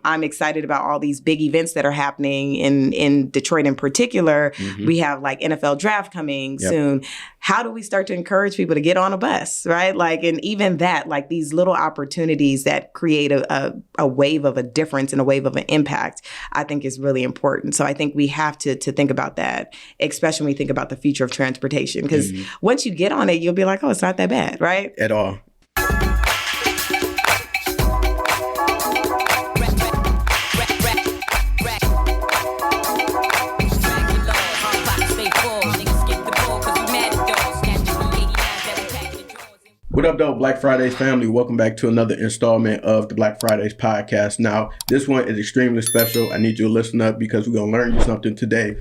I'm excited about all these big events that are happening in Detroit in particular. We have like NFL draft coming soon. How do we start to encourage people to get on a bus, right? Like, and even that, like these little opportunities that create a wave of a difference and a wave of an impact, I think is really important. So I think we have to think about that, especially when we think about the future of transportation. Because once you get on it, you'll be like, oh, it's not that bad, right? At all. What up, though, Black Fridays family? Welcome back to another installment of the Black Fridays podcast. Now, this one is extremely special. I need you to listen up because we're going to learn you something today.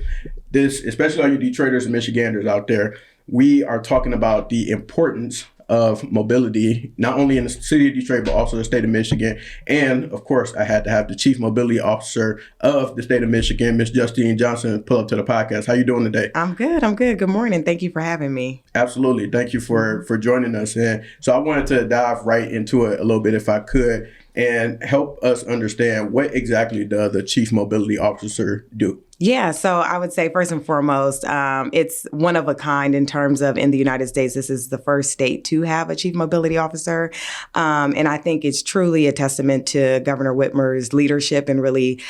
This, especially all you Detroiters and Michiganders out there, we are talking about the importance of mobility, not only in the city of Detroit, but also the state of Michigan. And of course, I had to have the Chief Mobility Officer of the state of Michigan, Miss Justine Johnson, pull up to the podcast. How you doing today? I'm good. Good morning. Thank you for having me. Absolutely. Thank you for joining us. And so I wanted to dive right into it a little bit if I could and help us understand what exactly does the Chief Mobility Officer do? Yeah, so I would say first and foremost, it's one of a kind in terms of in the United States. This is the first state to have a chief mobility officer. And I think it's truly a testament to Governor Whitmer's leadership and really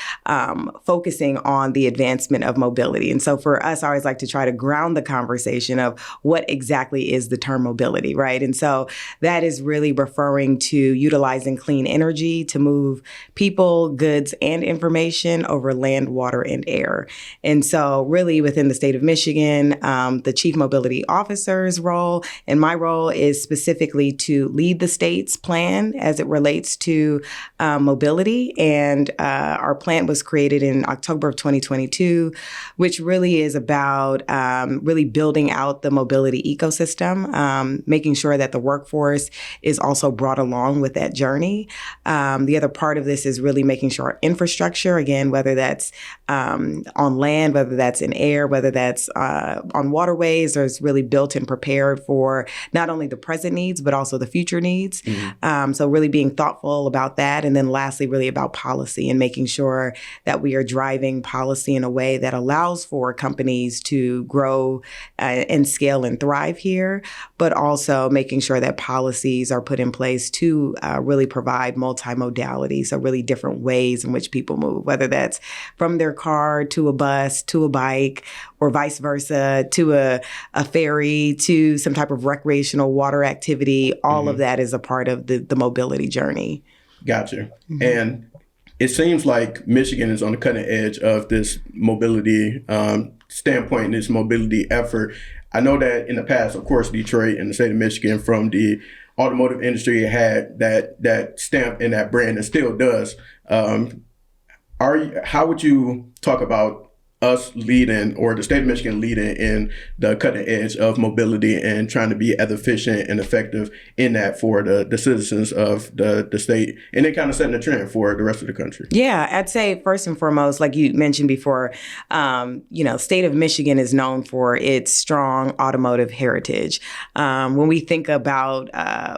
focusing on the advancement of mobility. And so for us, I always like to try to ground the conversation of what exactly is the term mobility, right? And so that is really referring to utilizing clean energy to move people, goods, and information over land, water, and air. And so really within the state of Michigan, the chief mobility officer's role and my role is specifically to lead the state's plan as it relates to mobility. And our plan was created in October of 2022, which really is about really building out the mobility ecosystem, making sure that the workforce is also brought along with that journey. The other part of this is really making sure our infrastructure, again, whether that's on land, whether that's in air, whether that's on waterways, or is really built and prepared for not only the present needs, but also the future needs. So really being thoughtful about that. And then lastly, really about policy and making sure that we are driving policy in a way that allows for companies to grow and scale and thrive here, but also making sure that policies are put in place to really provide multimodality. So really different ways in which people move, whether that's from their car to a bus, to a bike, or vice versa, to a ferry, to some type of recreational water activity. All of that is a part of the mobility journey. Gotcha. And it seems like Michigan is on the cutting edge of this mobility standpoint, this mobility effort. I know that in the past, of course, Detroit and the state of Michigan from the automotive industry had that stamp and that brand and still does. How would you talk about us leading, or the state of Michigan leading in the cutting edge of mobility and trying to be as efficient and effective in that for the citizens of the state, and then kind of setting the trend for the rest of the country? Yeah, I'd say first and foremost, like you mentioned before, state of Michigan is known for its strong automotive heritage. When we think about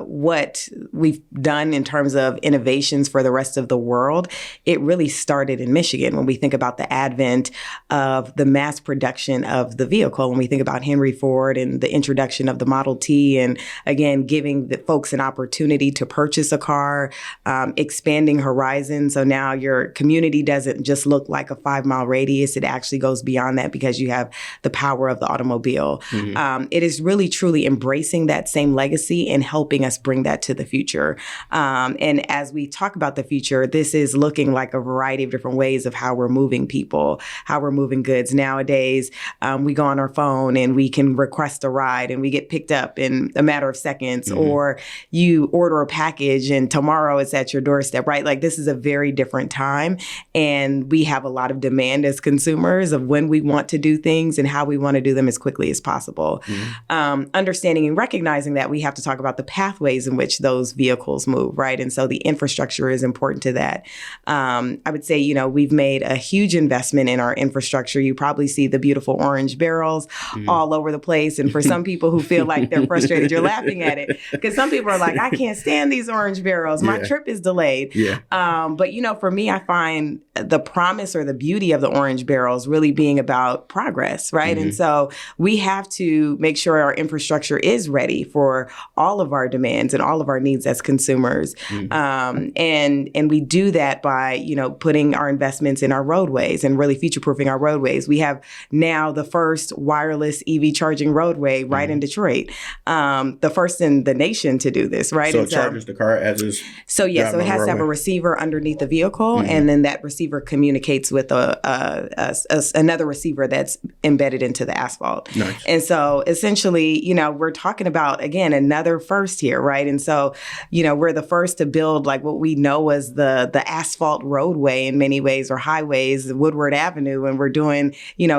what we've done in terms of innovations for the rest of the world, it really started in Michigan. When we think about the advent of the mass production of the vehicle. When we think about Henry Ford and the introduction of the Model T, and again, giving the folks an opportunity to purchase a car, expanding horizons. So now your community doesn't just look like a 5-mile radius. It actually goes beyond that because you have the power of the automobile. It is really, truly embracing that same legacy and helping us bring that to the future. And as we talk about the future, this is looking like a variety of different ways of how we're moving people, how we're moving goods. Nowadays, we go on our phone and we can request a ride and we get picked up in a matter of seconds, or you order a package and tomorrow it's at your doorstep, right? Like this is a very different time. And we have a lot of demand as consumers of when we want to do things and how we want to do them as quickly as possible. Understanding and recognizing that, we have to talk about the pathways in which those vehicles move, right? And so the infrastructure is important to that. I would say, we've made a huge investment in our infrastructure infrastructure, you probably see the beautiful orange barrels all over the place. And for some people who feel like they're frustrated, you're laughing at it because some people are like, I can't stand these orange barrels. My trip is delayed. But, for me, I find the promise or the beauty of the orange barrels really being about progress, right? And so we have to make sure our infrastructure is ready for all of our demands and all of our needs as consumers. And we do that by, putting our investments in our roadways and really future-proofing our roadways. We have now the first wireless EV charging roadway right in Detroit, the first in the nation to do this, right? So it charges the car as is. So it has to have a receiver underneath the vehicle, and then that receiver communicates with another receiver that's embedded into the asphalt. Nice. And so essentially, we're talking about, again, another first here, right? And so, we're the first to build like what we know as the asphalt roadway in many ways, or highways, Woodward Avenue, and we're doing,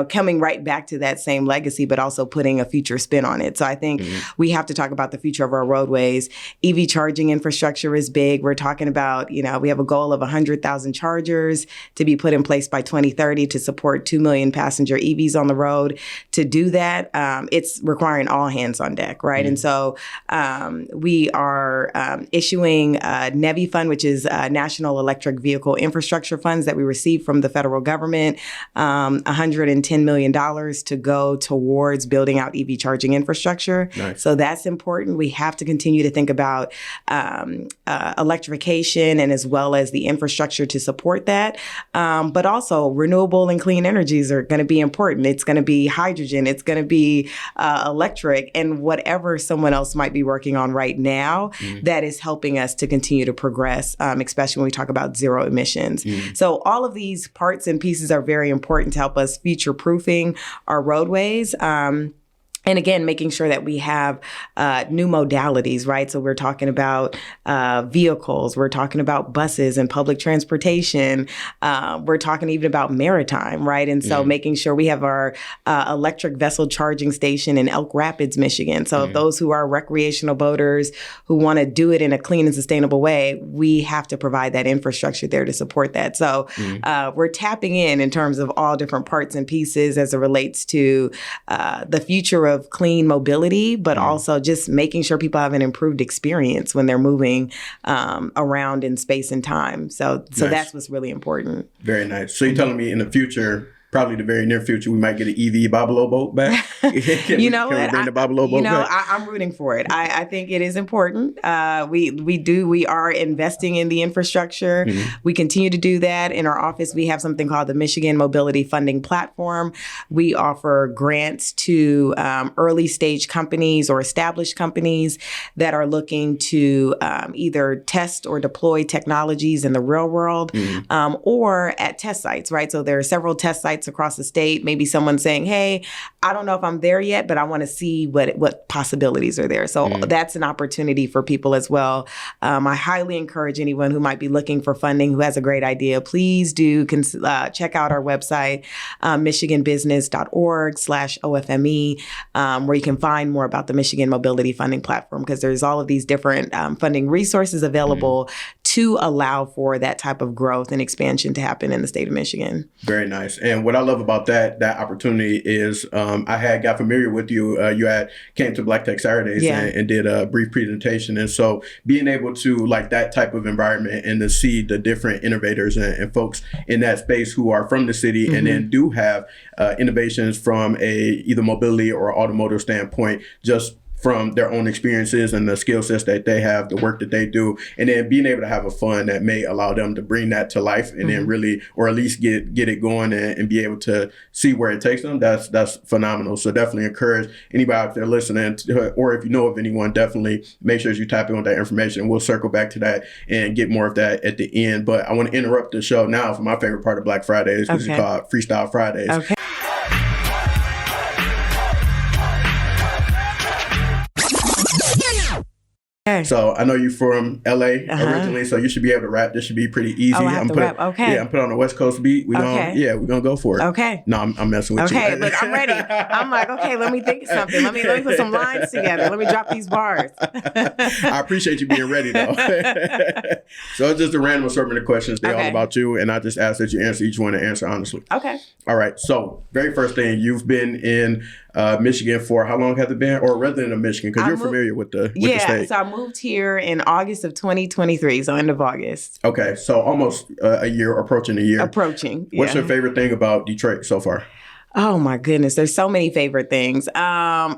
coming right back to that same legacy, but also putting a future spin on it. So I think we have to talk about the future of our roadways. EV charging infrastructure is big. We're talking about, we have a goal of 100,000 chargers to be put in place by 2030 to support 2 million passenger EVs on the road. To do that, it's requiring all hands on deck, right? And so we are issuing NEVI Fund, which is National Electric Vehicle Infrastructure Funds that we receive from the federal government, $110 million to go towards building out EV charging infrastructure. Nice. So that's important. We have to continue to think about electrification and as well as the infrastructure to support that. But also renewable and clean energies are going to be important. It's going to be hydrogen. It's going to be electric, and whatever someone else might be working on right now that is helping us to continue to progress, especially when we talk about zero emissions. So all of these parts and pieces are very important to help us future-proofing our roadways. And again, making sure that we have new modalities, right? So we're talking about vehicles, we're talking about buses and public transportation, we're talking even about maritime, right? And so making sure we have our electric vessel charging station in Elk Rapids, Michigan. So those who are recreational boaters who want to do it in a clean and sustainable way, we have to provide that infrastructure there to support that. So we're tapping in terms of all different parts and pieces as it relates to the future of clean mobility, but also just making sure people have an improved experience when they're moving around in space and time. So Nice. That's what's really important. Very nice. So you're telling me in the future, probably the very near future, we might get an EV Bobolo boat back? Can we bring the Bobolo boat back? I'm rooting for it. I think it is important. We are investing in the infrastructure. We continue to do that. In our office, we have something called the Michigan Mobility Funding Platform. We offer grants to early stage companies or established companies that are looking to either test or deploy technologies in the real world or at test sites, right? So there are several test sites across the state. Maybe someone saying, hey, I don't know if I'm there yet, but I want to see what possibilities are there. So that's an opportunity for people as well. I highly encourage anyone who might be looking for funding, who has a great idea, please do check out our website, michiganbusiness.org/OFME, where you can find more about the Michigan Mobility Funding Platform, because there's all of these different funding resources available to allow for that type of growth and expansion to happen in the state of Michigan. Very nice. And what I love about that opportunity is I had got familiar with you. You had came to Black Tech Saturdays and did a brief presentation. And so being able to like that type of environment and to see the different innovators and folks in that space who are from the city and then do have innovations from a either mobility or automotive standpoint, just from their own experiences and the skill sets that they have, the work that they do, and then being able to have a fund that may allow them to bring that to life and then really, or at least get it going and be able to see where it takes them. That's phenomenal. So definitely encourage anybody out there listening, or if you know of anyone, definitely make sure you tap in with that information. We'll circle back to that and get more of that at the end. But I want to interrupt the show now for my favorite part of Black Fridays, which is called Freestyle Fridays. Okay. Okay. So I know you're from LA originally, so you should be able to rap. This should be pretty easy. Oh, I have to rap. Okay. Yeah, I'm putting on a West Coast beat. We're gonna go for it. Okay. No, I'm messing with you. Okay, look, I'm ready. I'm like, okay, let me think of something. Let me put some lines together. Let me drop these bars. I appreciate you being ready though. So it's just a random assortment of questions. They're all about you, and I just ask that you answer each one and answer honestly. Okay. All right. So very first thing, you've been in Michigan for how long has it been? Or a resident of Michigan? Because you're familiar with the state. So I moved here in August of 2023, so end of August. Okay. So almost a year, approaching a year. Approaching, yeah. What's your favorite thing about Detroit so far? Oh my goodness, there's so many favorite things. So my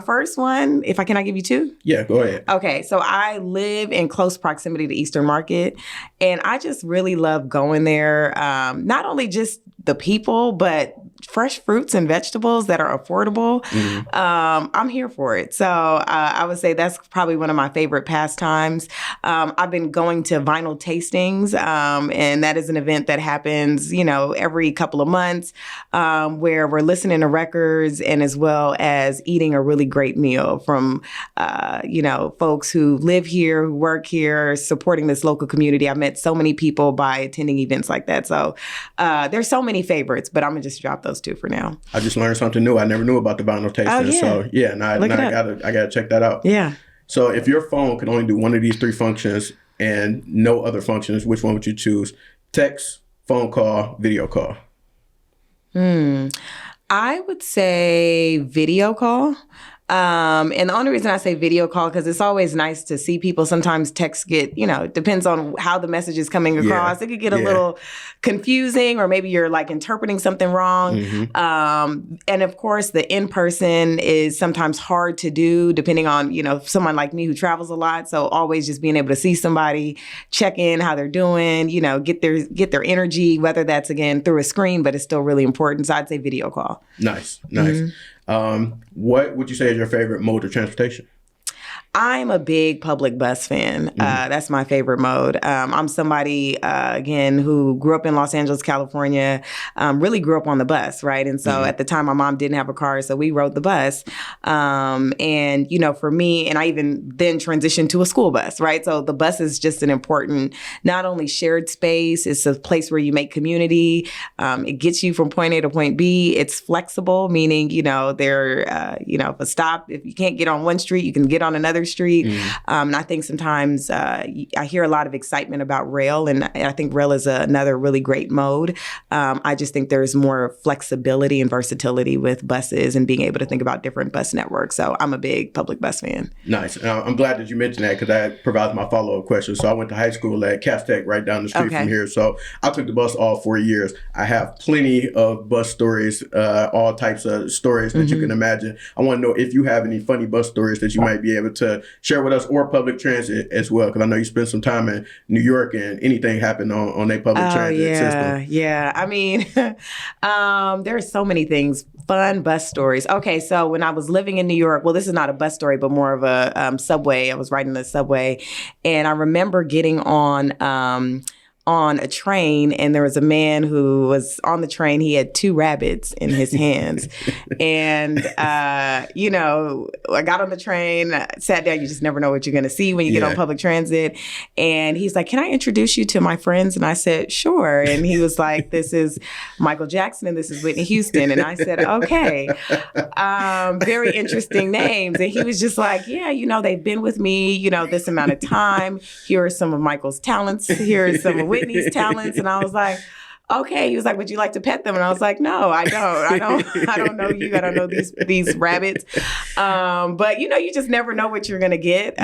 first one, can I give you two? Yeah, go ahead. Okay, so I live in close proximity to Eastern Market, and I just really love going there. Not only just the people, but fresh fruits and vegetables that are affordable. I'm here for it. So I would say that's probably one of my favorite pastimes. I've been going to vinyl tastings, and that is an event that happens, every couple of months, where we're listening to records and as well as eating a really great meal from, folks who live here, who work here, supporting this local community. I've met so many people by attending events like that. So there's so many favorites, but I'm going to just drop those two for now. I just learned something new. I never knew about the vinyl tasting. Oh, yeah. So yeah, I gotta check that out. Yeah. So if your phone could only do one of these three functions and no other functions, which one would you choose? Text, phone call, video call. I would say video call. And the only reason I say video call, because it's always nice to see people. Sometimes texts get, depends on how the message is coming across. It could get a little confusing, or maybe you're like interpreting something wrong. And of course, the in-person is sometimes hard to do, depending on, someone like me who travels a lot. So always just being able to see somebody, check in how they're doing, get their energy, whether that's, again, through a screen, but it's still really important. So I'd say video call. Nice. What would you say is your favorite mode of transportation? I'm a big public bus fan. That's my favorite mode. I'm somebody, again, who grew up in Los Angeles, California, really grew up on the bus, right? And so at the time, my mom didn't have a car, so we rode the bus. And, for me, and I even then transitioned to a school bus, right? So the bus is just an important, not only shared space, it's a place where you make community. It gets you from point A to point B. It's flexible, meaning, if you can't get on one street, you can get on another street. And I think sometimes I hear a lot of excitement about rail, and I think rail is another really great mode. I just think there's more flexibility and versatility with buses and being able to think about different bus networks. So I'm a big public bus fan. Nice. I'm glad that you mentioned that, because that provides my follow-up question. So I went to high school at Cass Tech, right down the street from here. So I took the bus all 4 years. I have plenty of bus stories, all types of stories that you can imagine. I want to know if you have any funny bus stories that you might be able to share with us, or public transit as well, because I know you spent some time in New York and anything happened on a public transit system. Yeah. I mean, there are so many things, fun bus stories. Okay, so when I was living in New York, well, this is not a bus story, but more of a subway. I was riding the subway, and I remember getting on a train, and there was a man who was on the train. He had 2 rabbits in his hands. And, I got on the train, sat down. You just never know what you're going to see when you get on public transit. And he's like, "Can I introduce you to my friends?" And I said, "Sure." And he was like, "This is Michael Jackson and this is Whitney Houston." And I said, "Okay." Very interesting names. And he was just like, "Yeah, they've been with me, this amount of time. Here are some of Michael's talents. Here are some of Whitney's talents." And I was like, "Okay." He was like, "Would you like to pet them?" And I was like, "No, I don't. I don't know you. I don't know these rabbits." But you just never know what you're gonna get.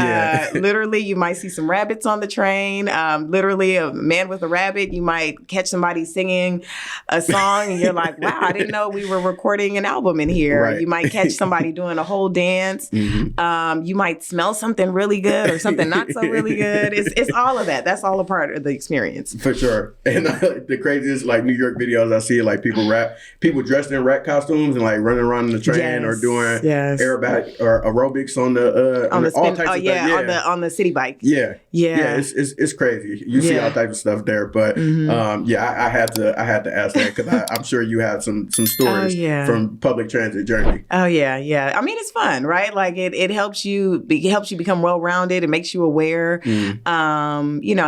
Literally, you might see some rabbits on the train. Literally, a man with a rabbit. You might catch somebody singing a song, and you're like, "Wow, I didn't know we were recording an album in here." Right. You might catch somebody doing a whole dance. You might smell something really good or something not so really good. It's all of that. That's all a part of the experience. For sure. And the craziest craziest like New York videos I see, like people dressed in rat costumes and like running around in the train or doing aerobatic or aerobics on the all types of stuff. Yeah. on the city bike. Yeah. It's crazy. You see all types of stuff there, but I had to ask that because I'm sure you have some stories from public transit journey. Oh yeah. I mean, it's fun, right? Like it helps you become well rounded. It makes you aware.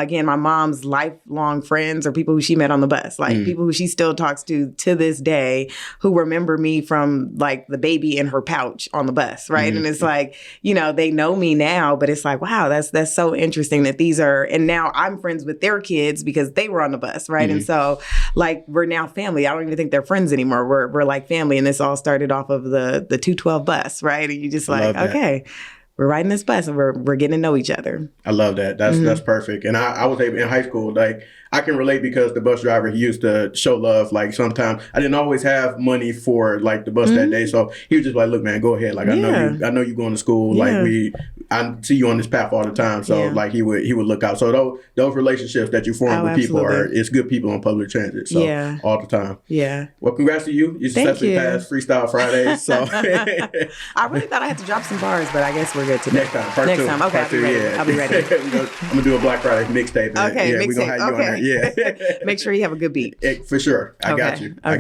Again, my mom's lifelong friends are people who she met on the bus, like people who she still talks to this day, who remember me from like the baby in her pouch on the bus, right? And it's like, they know me now, but it's like, wow, that's so interesting that these are, and now I'm friends with their kids because they were on the bus, right? And so like we're now family. I don't even think they're friends anymore. We're like family, and this all started off of the 212 bus, right? And you just like, okay, we're riding this bus and we're getting to know each other. I love that. That's perfect. And I was able in high school, like I can relate because the bus driver, he used to show love. Like sometimes I didn't always have money for like the bus that day. So he was just like, look, man, go ahead. Like I know you going to school. Like I see you on this path all the time. So like he would look out. So those relationships that you form with people it's good people on public transit. So all the time. Yeah. Well, congrats to you. You successfully passed Freestyle Fridays. So I really thought I had to drop some bars, but I guess we're good today. Next time. Part two. Okay. I'll be ready. I'm gonna do a Black Friday mixtape. Okay. Yeah, we're gonna have you on there. Yeah. Make sure you have a good beat. For sure. I got you. I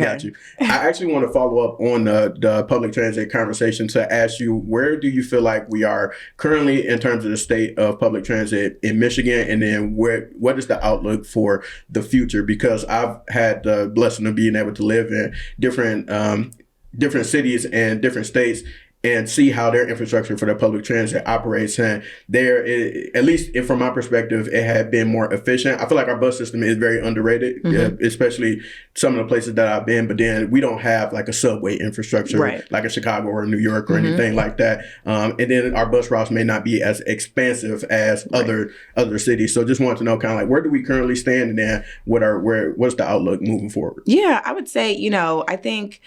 actually want to follow up on the public transit conversation to ask you, where do you feel like we are currently in terms of the state of public transit in Michigan? And then what is the outlook for the future? Because I've had the blessing of being able to live in different cities and different states and see how their infrastructure for their public transit operates. And at least from my perspective, it had been more efficient. I feel like our bus system is very underrated, especially some of the places that I've been. But then we don't have like a subway infrastructure like in Chicago or New York or anything like that. And then our bus routes may not be as expansive as other cities. So just wanted to know kind of like, where do we currently stand, and then what's the outlook moving forward? Yeah, I would say, I think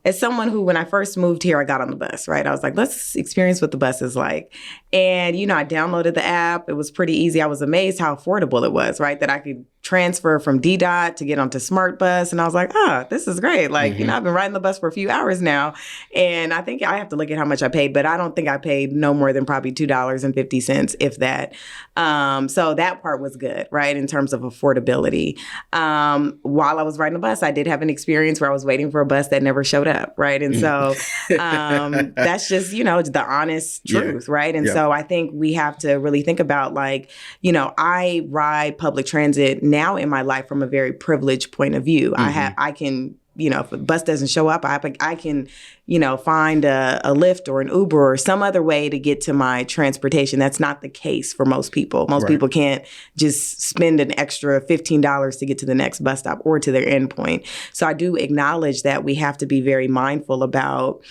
as someone who, when I first moved here, I got on the bus, right? I was like, let's experience what the bus is like. And, I downloaded the app. It was pretty easy. I was amazed how affordable it was, right? That I could transfer from DDOT to get onto Smart Bus. And I was like, this is great. Like, I've been riding the bus for a few hours now. And I think I have to look at how much I paid, but I don't think I paid no more than probably $2.50, if that. So that part was good, right? In terms of affordability. While I was riding the bus, I did have an experience where I was waiting for a bus that never showed up, right? And so that's just, the honest truth, right? And so I think we have to really think about like, I ride public transit now in my life from a very privileged point of view. I can, if a bus doesn't show up, I can, find a Lyft or an Uber or some other way to get to my transportation. That's not the case for most people. Most people can't just spend an extra $15 to get to the next bus stop or to their endpoint. So I do acknowledge that we have to be very mindful about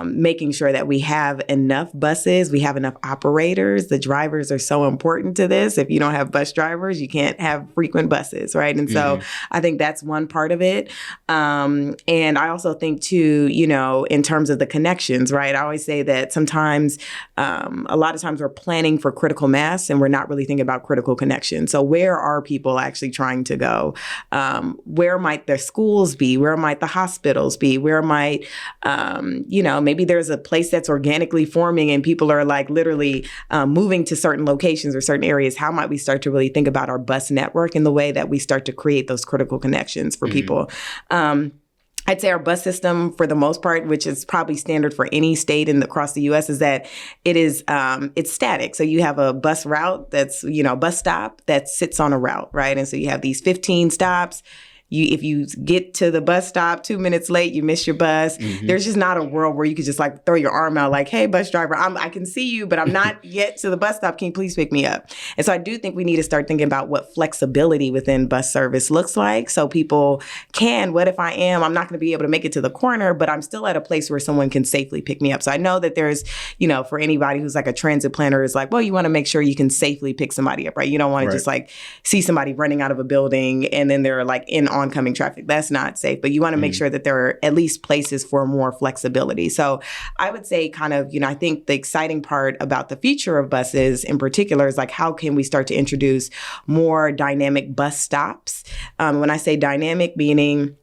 making sure that we have enough buses, we have enough operators. The drivers are so important to this. If you don't have bus drivers, you can't have frequent buses, right? And so I think that's one part of it. And I also think too, in terms of the connections, right? I always say that sometimes, a lot of times we're planning for critical mass and we're not really thinking about critical connections. So where are people actually trying to go? Where might their schools be? Where might the hospitals be? Where might, maybe there's a place that's organically forming and people are like literally moving to certain locations or certain areas. How might we start to really think about our bus network in the way that we start to create those critical connections for people? I'd say our bus system, for the most part, which is probably standard for any state across the U.S., is that it's static. So you have a bus route that's, bus stop that sits on a route, right? And so you have these 15 stops. If you get to the bus stop 2 minutes late, you miss your bus. There's just not a world where you could just like throw your arm out like, hey, bus driver, I can see you, but I'm not yet to the bus stop. Can you please pick me up? And so I do think we need to start thinking about what flexibility within bus service looks like. So people what if I'm not going to be able to make it to the corner, but I'm still at a place where someone can safely pick me up. So I know that there's, for anybody who's like a transit planner is like, well, you want to make sure you can safely pick somebody up, right? You don't want to just like see somebody running out of a building and then they're like on oncoming traffic. That's not safe, but you want to make sure that there are at least places for more flexibility. So I would say kind of, I think the exciting part about the future of buses in particular is like, how can we start to introduce more dynamic bus stops? When I say dynamic, meaning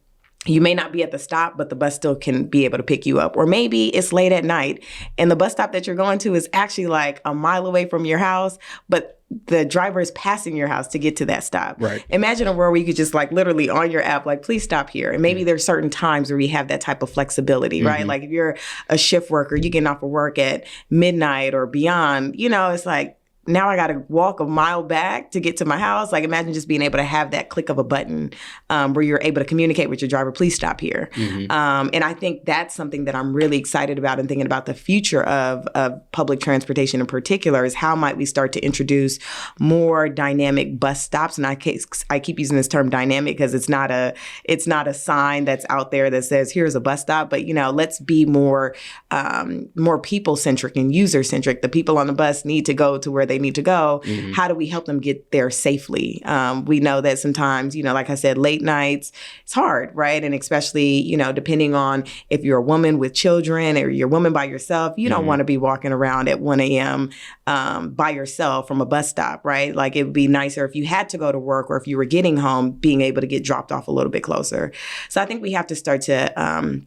you may not be at the stop, but the bus still can be able to pick you up. Or maybe it's late at night and the bus stop that you're going to is actually like a mile away from your house, but the driver is passing your house to get to that stop. Right. Imagine a world where you could just like literally on your app, like, please stop here. And maybe there's certain times where we have that type of flexibility, right? Like if you're a shift worker, you're getting off of work at midnight or beyond, it's like, now I got to walk a mile back to get to my house. Like imagine just being able to have that click of a button where you're able to communicate with your driver, please stop here. And I think that's something that I'm really excited about and thinking about the future of public transportation in particular is how might we start to introduce more dynamic bus stops. And I keep using this term dynamic because it's not a sign that's out there that says here's a bus stop, but let's be more people centric and user centric. The people on the bus need to go to where they need to go. How do we help them get there safely? We know that sometimes, like I said, late nights, it's hard, right? And especially, depending on if you're a woman with children or you're a woman by yourself, you don't want to be walking around at 1 a.m. By yourself from a bus stop, right? Like it would be nicer if you had to go to work or if you were getting home, being able to get dropped off a little bit closer. So I think we have to start to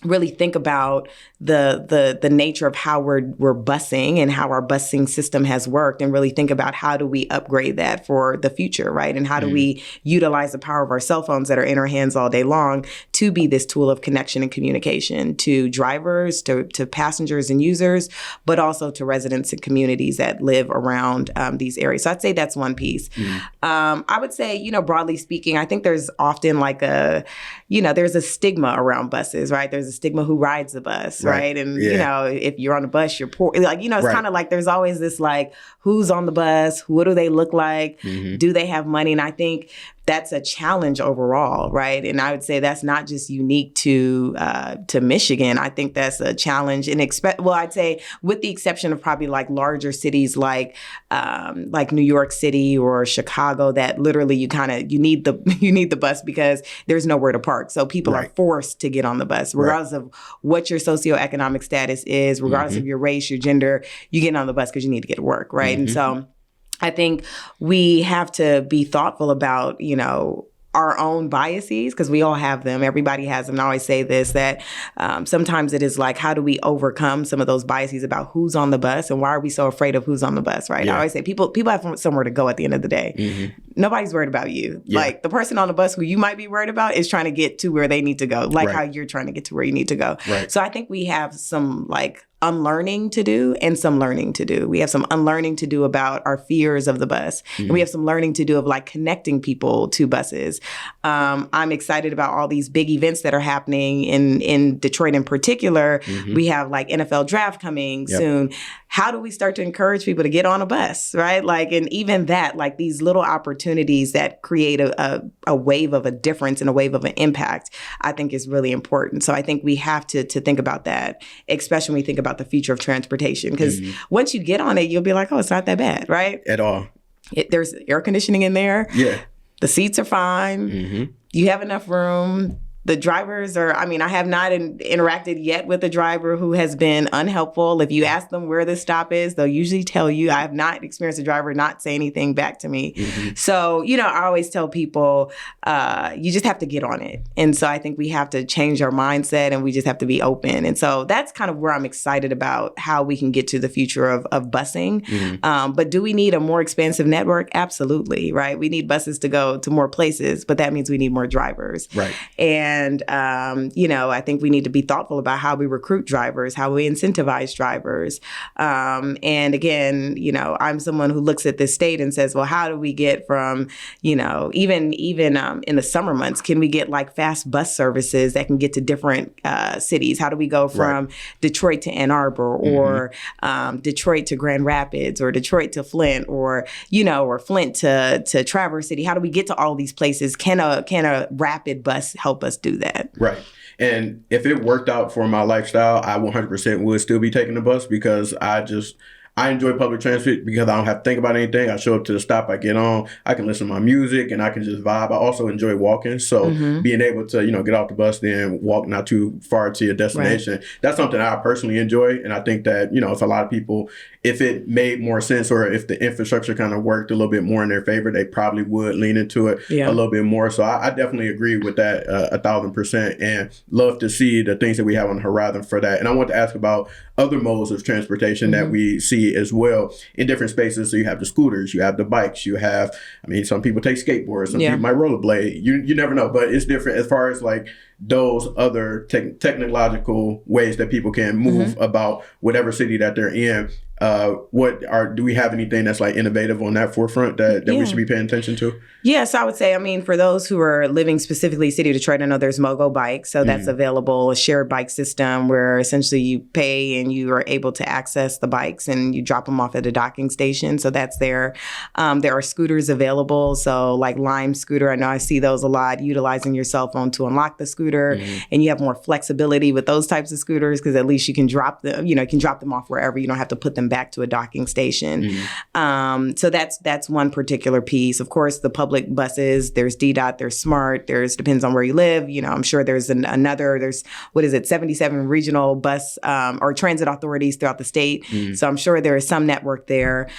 really think about the nature of how we're busing and how our busing system has worked and really think about how do we upgrade that for the future, right? And how do we utilize the power of our cell phones that are in our hands all day long to be this tool of connection and communication to drivers, to passengers and users, but also to residents and communities that live around these areas. So I'd say that's one piece. I would say, broadly speaking, I think there's often like there's a stigma around buses, right? There's a stigma who rides the bus, right? And, if you're on the bus, you're poor. Like, it's kind of like there's always this like, who's on the bus? What do they look like? Do they have money? And I think that's a challenge overall, right? And I would say that's not just unique to Michigan. I think that's a challenge. And I'd say with the exception of probably like larger cities like New York City or Chicago, that literally you need the bus because there's nowhere to park. So people are forced to get on the bus, regardless of what your socioeconomic status is, regardless of your race, your gender. You get on the bus because you need to get to work, right? And so I think we have to be thoughtful about, our own biases, because we all have them. Everybody has them. And I always say this, that sometimes it is like, how do we overcome some of those biases about who's on the bus and why are we so afraid of who's on the bus, right? I always say people have somewhere to go at the end of the day. Nobody's worried about you. Like the person on the bus who you might be worried about is trying to get to where they need to go, like how you're trying to get to where you need to go. So I think we have some like unlearning to do and some learning to do. We have some unlearning to do about our fears of the bus. And we have some learning to do of like connecting people to buses. I'm excited about all these big events that are happening in Detroit in particular. We have like NFL draft coming soon. How do we start to encourage people to get on a bus, right? Like, and even that, like these little opportunities that create a wave of a difference and a wave of an impact, I think is really important. So I think we have to think about that, especially when we think about the future of transportation. Because once you get on it, you'll be like, oh, it's not that bad, right? At all. There's air conditioning in there. Yeah. The seats are fine. You have enough room. The drivers I have not interacted yet with a driver who has been unhelpful. If you ask them where the stop is, they'll usually tell you. I have not experienced a driver not say anything back to me. So, I always tell people, you just have to get on it. And so I think we have to change our mindset and we just have to be open. And so that's kind of where I'm excited about how we can get to the future of busing. But do we need a more expansive network? Absolutely, right? We need buses to go to more places, but that means we need more drivers. Right. And, I think we need to be thoughtful about how we recruit drivers, how we incentivize drivers. And again, I'm someone who looks at this state and says, well, how do we get from, even in the summer months, can we get like fast bus services that can get to different cities? How do we go from Detroit to Ann Arbor or Detroit to Grand Rapids or Detroit to Flint or Flint to Traverse City? How do we get to all these places? Can a rapid bus help us do that? Right. And if it worked out for my lifestyle, I 100% would still be taking the bus because I I enjoy public transit because I don't have to think about anything. I show up to the stop, I get on, I can listen to my music, and I can just vibe. I also enjoy walking. So being able to, get off the bus, then walk not too far to your destination, that's something I personally enjoy. And I think that, if a lot of people, if it made more sense or if the infrastructure kind of worked a little bit more in their favor, they probably would lean into it a little bit more. So I definitely agree with that 1,000%, and love to see the things that we have on the horizon for that. And I want to ask about other modes of transportation that we see as well in different spaces. So you have the scooters, you have the bikes, you have, some people take skateboards, some people might rollerblade. You never know, but it's different as far as like those other technological ways that people can move about whatever city that they're in. Do we have anything that's like innovative on that forefront that we should be paying attention to? Yes, I would say, for those who are living specifically City of Detroit, I know there's Mogo Bikes. So that's available, a shared bike system where essentially you pay and you are able to access the bikes and you drop them off at a docking station. So that's there. There are scooters available. So like Lime Scooter, I know I see those a lot, utilizing your cell phone to unlock the scooter. And you have more flexibility with those types of scooters because at least you can drop them, you can drop them off wherever. You don't have to put them back to a docking station. So that's one particular piece. Of course, the public buses, there's DDOT, there's SMART, depends on where you live. I'm sure there's there's 77 regional bus or transit authorities throughout the state. So I'm sure there is some network there.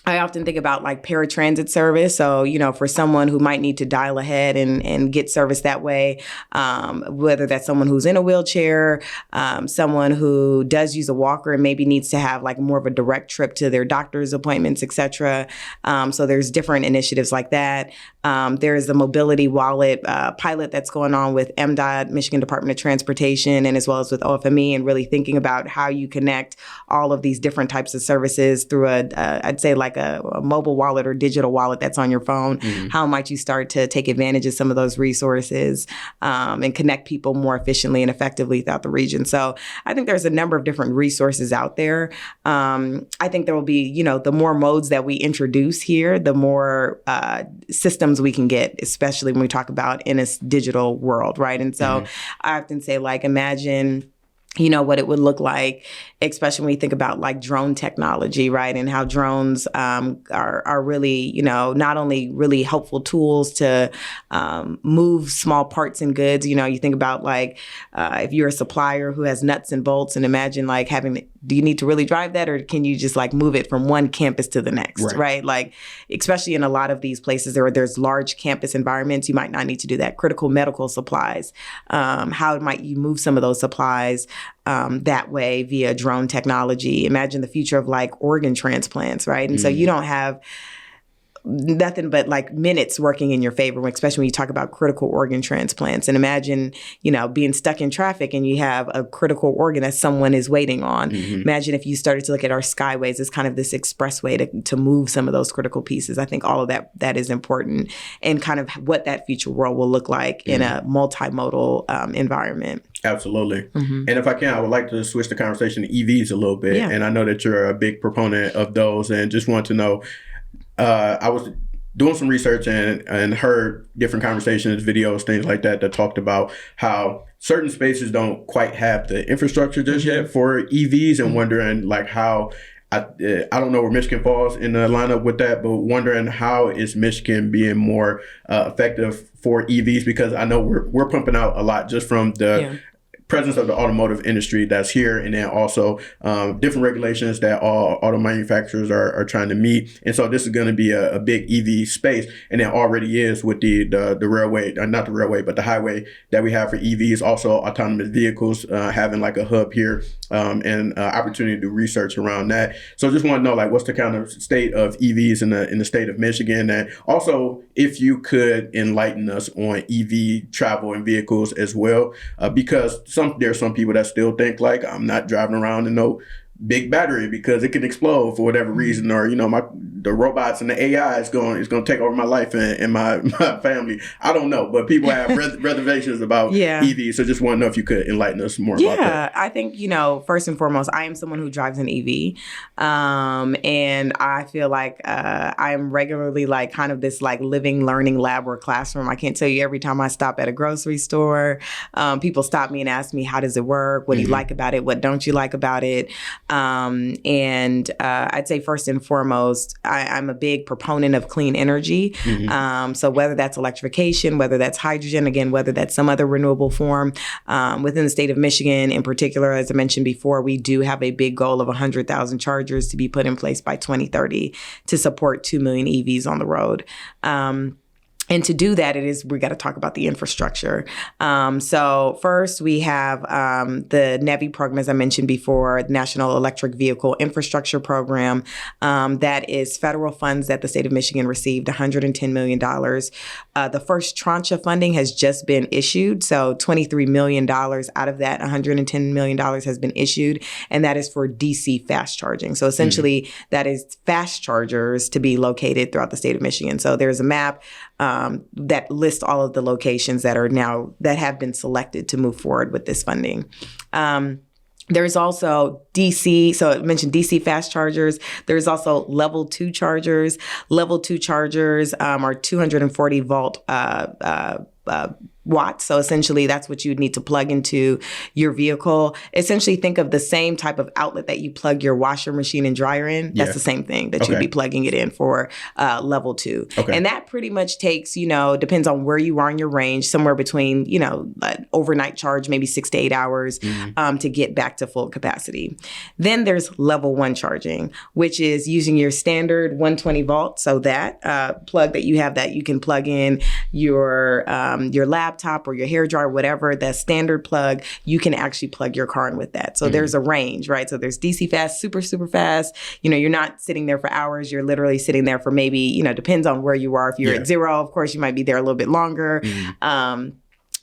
I often think about like paratransit service. So, for someone who might need to dial ahead and get service that way, whether that's someone who's in a wheelchair, someone who does use a walker and maybe needs to have like more of a direct trip to their doctor's appointments, et cetera. So there's different initiatives like that. There's the mobility wallet pilot that's going on with MDOT, Michigan Department of Transportation, and as well as with OFME, and really thinking about how you connect all of these different types of services through I'd say like a mobile wallet or digital wallet that's on your phone. How might you start to take advantage of some of those resources and connect people more efficiently and effectively throughout the region? So I think there's a number of different resources out there. I think there will be, the more modes that we introduce here, the more systems we can get, especially when we talk about in this digital world, right? And so I often say, like, imagine what it would look like, especially when we think about like drone technology, right? And how drones are really, not only really helpful tools to move small parts and goods. You think about like if you're a supplier who has nuts and bolts, and imagine like do you need to really drive that, or can you just like move it from one campus to the next, right? Like, especially in a lot of these places there's large campus environments, you might not need to do that. Critical medical supplies, how might you move some of those supplies that way via drone technology? Imagine the future of like organ transplants, right? And so you don't have nothing but like minutes working in your favor, especially when you talk about critical organ transplants. And imagine, being stuck in traffic and you have a critical organ that someone is waiting on. Imagine if you started to look at our skyways as kind of this expressway to move some of those critical pieces. I think all of that is important, and kind of what that future world will look like in a multimodal environment. Absolutely. And if I can, I would like to switch the conversation to EVs a little bit. And I know that you're a big proponent of those, and just want to know, I was doing some research and heard different conversations, videos, things like that talked about how certain spaces don't quite have the infrastructure just yet for EVs, and wondering like how, I don't know where Michigan falls in the lineup with that, but wondering how is Michigan being more effective for EVs, because I know we're pumping out a lot just from the presence of the automotive industry that's here, and then also different regulations that all auto manufacturers are trying to meet. And so this is going to be a big EV space, and it already is with the railway, not the railway, but the highway that we have for EVs. Also autonomous vehicles, having like a hub here and opportunity to do research around that. So just want to know, like, what's the kind of state of EVs in the state of Michigan, and also if you could enlighten us on EV travel and vehicles as well, because there's some people that still think like, I'm not driving around in no big battery because it can explode for whatever reason, or the robots and the AI is going to take over my life and my family. I don't know, but people have reservations about EVs. So just want to know if you could enlighten us more about that. I think, first and foremost, I am someone who drives an EV. And I feel like I am regularly like kind of this like living learning lab or classroom. I can't tell you, every time I stop at a grocery store, people stop me and ask me, how does it work? What do you like about it? What don't you like about it? And I'd say first and foremost, I'm a big proponent of clean energy. So whether that's electrification, whether that's hydrogen, again, whether that's some other renewable form, within the state of Michigan in particular, as I mentioned before, we do have a big goal of 100,000 chargers to be put in place by 2030 to support 2 million EVs on the road. And to do that, we got to talk about the infrastructure. So first, we have the NEVI program, as I mentioned before, the National Electric Vehicle Infrastructure Program. That is federal funds that the state of Michigan received, $110 million. The first tranche of funding has just been issued. So $23 million out of that, $110 million has been issued. And that is for DC fast charging. So essentially, that is fast chargers to be located throughout the state of Michigan. So there's a map that lists all of the locations that have been selected to move forward with this funding. There's also DC, so I mentioned DC fast chargers. There's also level 2 chargers. Level 2 chargers are 240 volt watts. So essentially, that's what you would need to plug into your vehicle. Essentially, think of the same type of outlet that you plug your washer machine and dryer in. That's the same thing that you'd be plugging it in for level 2. And that pretty much takes, depends on where you are in your range, somewhere between, overnight charge, maybe 6 to 8 hours to get back to full capacity. Then there's level 1 charging, which is using your standard 120 volt. So that plug that you have that you can plug in your laptop or your hairdryer, whatever, that standard plug, you can actually plug your car in with that. So there's a range, right? So there's DC fast, super, super fast. You're not sitting there for hours. You're literally sitting there for maybe, depends on where you are. If you're at 0, of course, you might be there a little bit longer.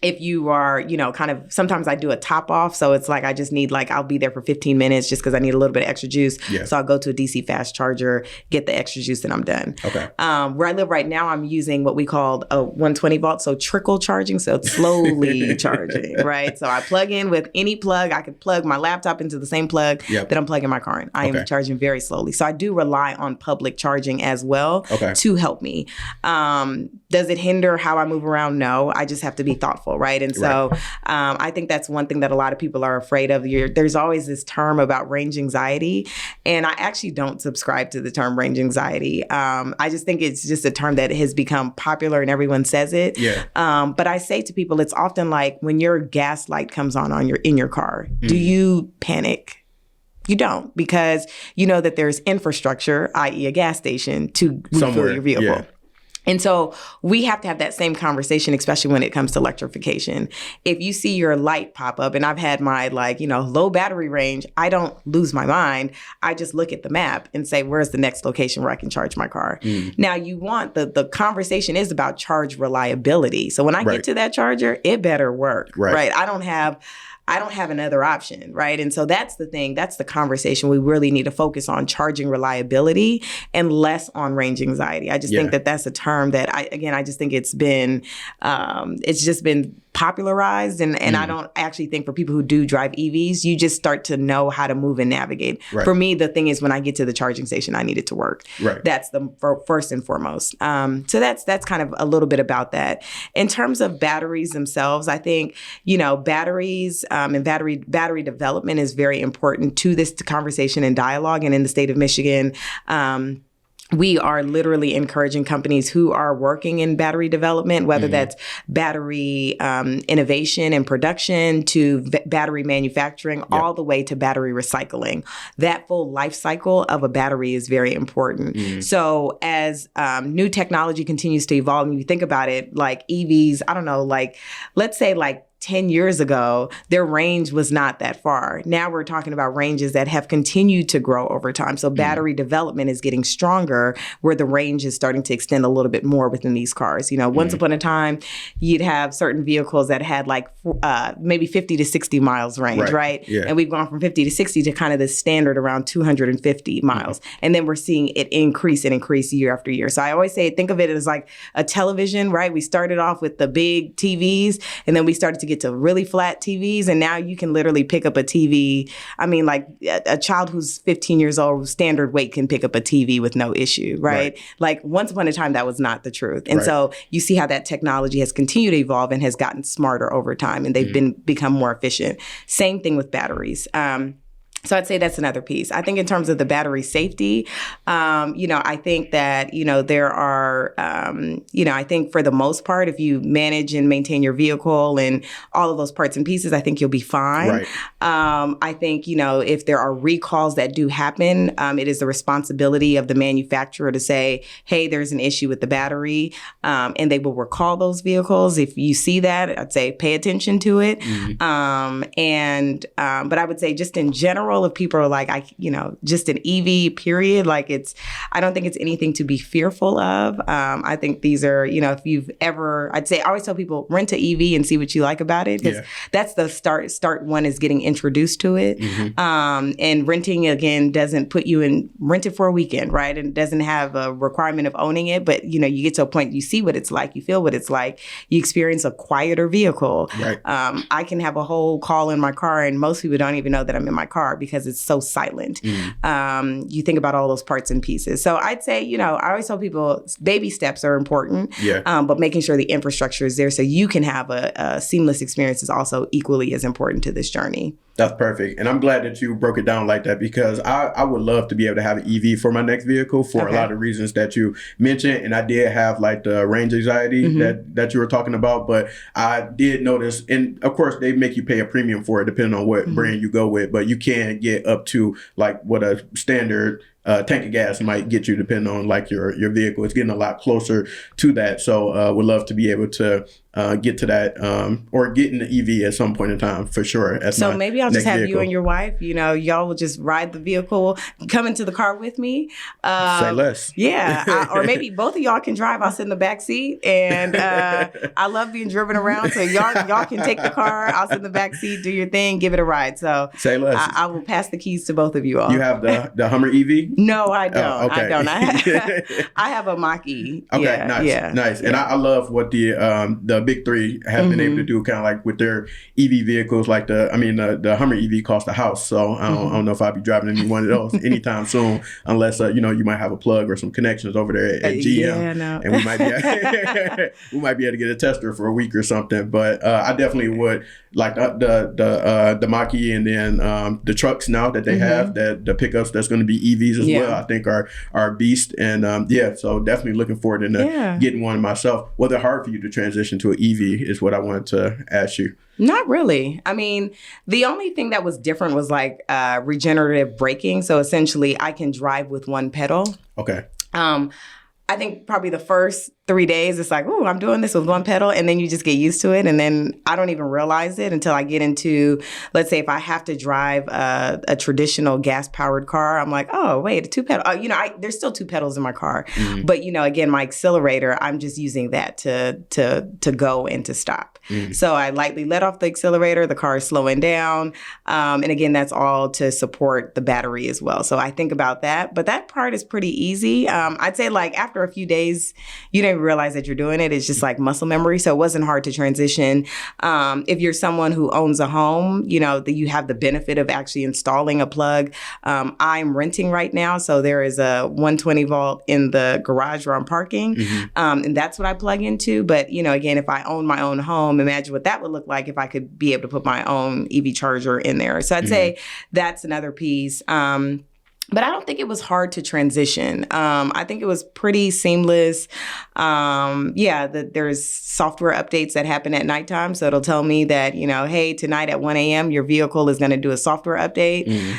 If you are, kind of, sometimes I do a top off. So it's like, I just need I'll be there for 15 minutes just because I need a little bit of extra juice. So I'll go to a DC fast charger, get the extra juice, and I'm done. Where I live right now, I'm using what we call a 120 volt. So trickle charging. So it's slowly charging, right? So I plug in with any plug. I could plug my laptop into the same plug that I'm plugging my car in. I am charging very slowly. So I do rely on public charging as well to help me. Does it hinder how I move around? No, I just have to be thoughtful, right? And so I think that's one thing that a lot of people are afraid of. There's always this term about range anxiety, and I actually don't subscribe to the term range anxiety. I just think it's just a term that has become popular and everyone says it. But I say to people, it's often like when your gas light comes on in your car, do you panic? You don't, because you know that there's infrastructure, i.e. a gas station, to refuel your vehicle. And so we have to have that same conversation, especially when it comes to electrification. If you see your light pop up, and I've had my low battery range, I don't lose my mind. I just look at the map and say, where's the next location where I can charge my car? Now you want the conversation is about charge reliability. So when I get to that charger, it better work, right? I don't have another option, right? And so that's the thing. That's the conversation we really need to focus on, charging reliability and less on range anxiety. I just think that that's a term that I just think it's just been popularized. And I don't actually think for people who do drive EVs, you just start to know how to move and navigate. For me, the thing is when I get to the charging station, I need it to work. That's the first and foremost. So that's kind of a little bit about that. In terms of batteries themselves, I think, batteries and battery development is very important to this conversation and dialogue. And in the state of Michigan, we are literally encouraging companies who are working in battery development, whether that's battery innovation and production to battery manufacturing, all the way to battery recycling. That full life cycle of a battery is very important. So as new technology continues to evolve, and you think about it, like EVs, I don't know, let's say 10 years ago, their range was not that far. Now we're talking about ranges that have continued to grow over time. So battery development is getting stronger, where the range is starting to extend a little bit more within these cars. Once upon a time, you'd have certain vehicles that had maybe 50 to 60 miles range, right? And we've gone from 50 to 60 to kind of the standard around 250 miles. And then we're seeing it increase year after year. So I always say, think of it as like a television, right? We started off with the big TVs, and then we started to get to really flat TVs, and now you can literally pick up a TV. I mean, a child who's 15 years old, standard weight, can pick up a TV with no issue, right? Once upon a time, that was not the truth. And so you see how that technology has continued to evolve and has gotten smarter over time, and they've become more efficient. Same thing with batteries. So I'd say that's another piece. I think in terms of the battery safety, I think that, there are, I think for the most part, if you manage and maintain your vehicle and all of those parts and pieces, I think you'll be fine. Right. I think, if there are recalls that do happen, it is the responsibility of the manufacturer to say, hey, there's an issue with the battery, and they will recall those vehicles. If you see that, I'd say pay attention to it. But I would say just in general, if people are like, just an EV period, I don't think it's anything to be fearful of. I think these are, if you've ever, I'd say, I always tell people, rent an EV and see what you like about it. Because that's the start one is getting introduced to it. And renting, again, doesn't put you in, rent it for a weekend, right? And it doesn't have a requirement of owning it. But, you get to a point, you see what it's like, you feel what it's like, you experience a quieter vehicle. Right. I can have a whole call in my car and most people don't even know that I'm in my car because it's so silent. You think about all those parts and pieces. So I'd say, I always tell people baby steps are important, but making sure the infrastructure is there so you can have a seamless experience is also equally as important to this journey. That's perfect. And I'm glad that you broke it down like that because I would love to be able to have an EV for my next vehicle for a lot of reasons that you mentioned. And I did have like the range anxiety that you were talking about, but I did notice, and of course they make you pay a premium for it depending on what brand you go with, but you can get up to like what a standard tank of gas might get you depending on like your vehicle. It's getting a lot closer to that. So would love to be able to get to that or get in the EV at some point in time for sure. So maybe I'll just have you and your wife, y'all will just ride the vehicle, come into the car with me. Say less. Yeah. Or maybe both of y'all can drive. I'll sit in the back seat and I love being driven around. So y'all can take the car. I'll sit in the back seat, do your thing, give it a ride. So say less. I will pass the keys to both of you all. You have the Hummer EV? No, I don't. Okay. I don't. I have a Mach-E. Okay, nice. And I love what the big three have been able to do, kind of like with their EV vehicles. Like the Hummer EV costs a house, so I don't know if I'll be driving any one of those anytime soon, unless you might have a plug or some connections over there at GM, yeah, no. and we might be able to get a tester for a week or something. But I definitely would like the Mach-E, and then the trucks now that they have, that the pickups that's going to be EVs as well, I think are a beast. And so definitely looking forward to getting one myself. Was it hard for you to transition to an EV is what I wanted to ask you. Not really. I mean, the only thing that was different was like regenerative braking. So essentially I can drive with one pedal. Okay. I think probably the first 3 days, it's like, oh, I'm doing this with one pedal. And then you just get used to it. And then I don't even realize it until I get into, let's say if I have to drive a traditional gas powered car, I'm like, oh, wait, a two pedal. There's still two pedals in my car. But, again, my accelerator, I'm just using that to go and to stop. So I lightly let off the accelerator. The car is slowing down. And again, that's all to support the battery as well. So I think about that. But that part is pretty easy. I'd say like after a few days, you don't realize that you're doing it. It's just like muscle memory. So it wasn't hard to transition. If you're someone who owns a home, that you have the benefit of actually installing a plug. I'm renting right now. So there is a 120 volt in the garage where I'm parking. And that's what I plug into. But, again, if I own my own home, imagine what that would look like if I could be able to put my own EV charger in there. So I'd say that's another piece. But I don't think it was hard to transition. I think it was pretty seamless. There's software updates that happen at nighttime. So it'll tell me that, hey, tonight at 1 a.m., your vehicle is going to do a software update.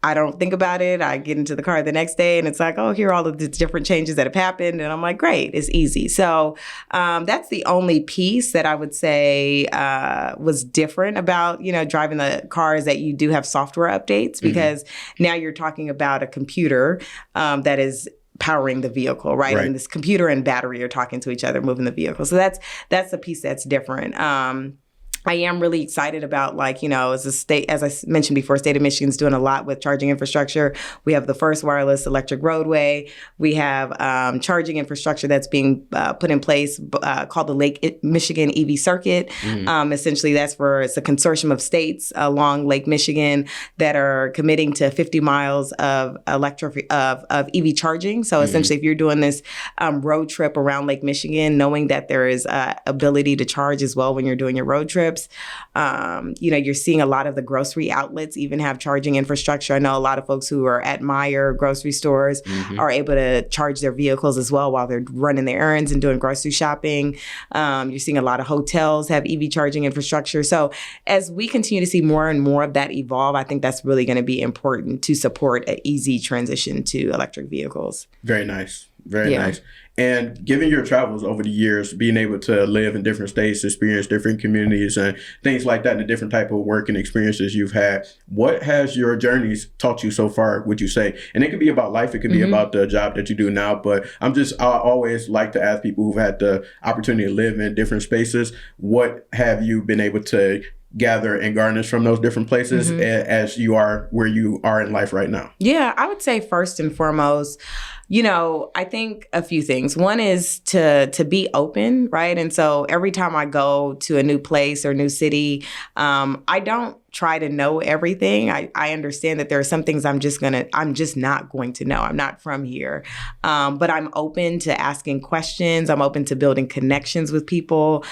I don't think about it. I get into the car the next day and it's like, oh, here are all of the different changes that have happened. And I'm like, great, it's easy. So that's the only piece that I would say was different about, driving the car is that you do have software updates because now you're talking about a computer that is powering the vehicle, right? And this computer and battery are talking to each other, moving the vehicle. So that's the piece that's different. I am really excited about as a state, as I mentioned before, state of Michigan's doing a lot with charging infrastructure. We have the first wireless electric roadway. We have charging infrastructure that's being put in place called the Lake Michigan EV Circuit. Essentially, it's a consortium of states along Lake Michigan that are committing to 50 miles of EV charging. So essentially, if you're doing this road trip around Lake Michigan, knowing that there is ability to charge as well when you're doing your road trip, trips. You're seeing a lot of the grocery outlets even have charging infrastructure. I know a lot of folks who are at Meijer grocery stores are able to charge their vehicles as well while they're running their errands and doing grocery shopping. You're seeing a lot of hotels have EV charging infrastructure. So as we continue to see more and more of that evolve, I think that's really going to be important to support an easy transition to electric vehicles. Very nice. Very nice. And given your travels over the years, being able to live in different states, experience different communities and things like that, and the different type of work and experiences you've had, what has your journeys taught you so far, would you say? And it could be about life. It could be about the job that you do now. But I always like to ask people who've had the opportunity to live in different spaces, what have you been able to gather and garnish from those different places as you are where you are in life right now? Yeah, I would say first and foremost, I think a few things. One is to be open, right? And so every time I go to a new place or new city, I don't try to know everything. I understand that there are some things I'm just not going to know. I'm not from here. But I'm open to asking questions. I'm open to building connections with people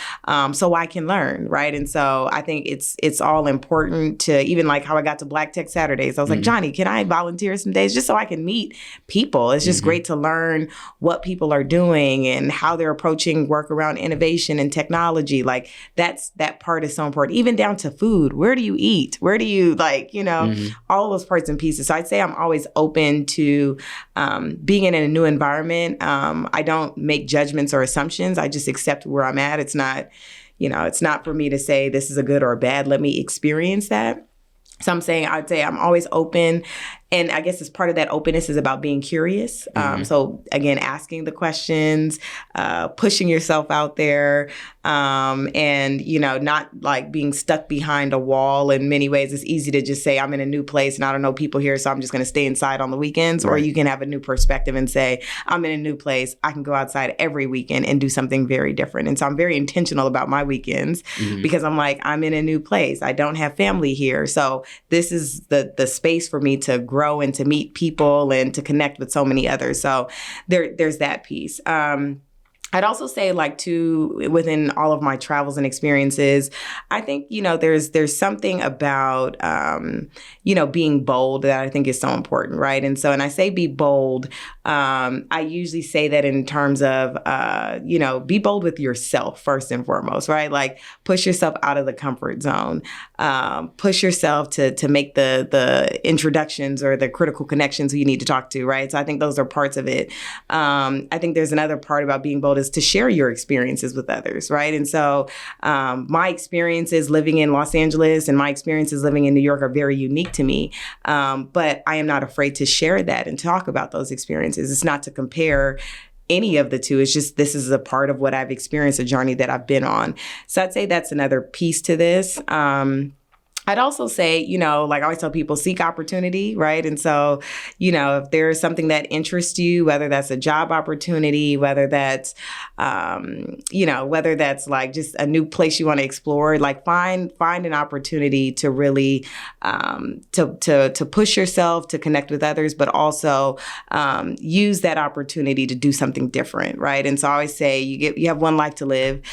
so I can learn, right? And so I think it's all important to, even like how I got to Black Tech Saturdays. I was like, Johnny, can I volunteer some days just so I can meet people? It's just great to learn what people are doing and how they're approaching work around innovation and technology. Like that part is so important, even down to food. Where do you eat? Where do you all of those parts and pieces. So I'd say I'm always open to being in a new environment. I don't make judgments or assumptions. I just accept where I'm at. It's not, it's not for me to say this is a good or a bad. Let me experience that. So I'd say I'm always open. And I guess as part of that openness is about being curious. So again, asking the questions, pushing yourself out there, and, not like being stuck behind a wall. In many ways, it's easy to just say, I'm in a new place and I don't know people here, so I'm just going to stay inside on the weekends. Right. Or you can have a new perspective and say, I'm in a new place. I can go outside every weekend and do something very different. And so I'm very intentional about my weekends because I'm like, I'm in a new place. I don't have family here. So this is the space for me to grow and to meet people and to connect with so many others. So there's that piece. I'd also say, within all of my travels and experiences, I think, there's something about, being bold that I think is so important, right? And so, and I say be bold, I usually say that in terms of, be bold with yourself first and foremost, right? Like push yourself out of the comfort zone, push yourself to make the introductions or the critical connections who you need to talk to, right? So I think those are parts of it. I think there's another part about being bold is to share your experiences with others, right? And so my experiences living in Los Angeles and my experiences living in New York are very unique to me, but I am not afraid to share that and talk about those experiences. It's not to compare any of the two. It's just, this is a part of what I've experienced, a journey that I've been on. So I'd say that's another piece to this. I'd also say, like I always tell people, seek opportunity, right? And so, if there's something that interests you, whether that's a job opportunity, whether that's, whether that's like just a new place you want to explore, like find an opportunity to really, to push yourself, to connect with others, but also use that opportunity to do something different, right? And so I always say, you have one life to live.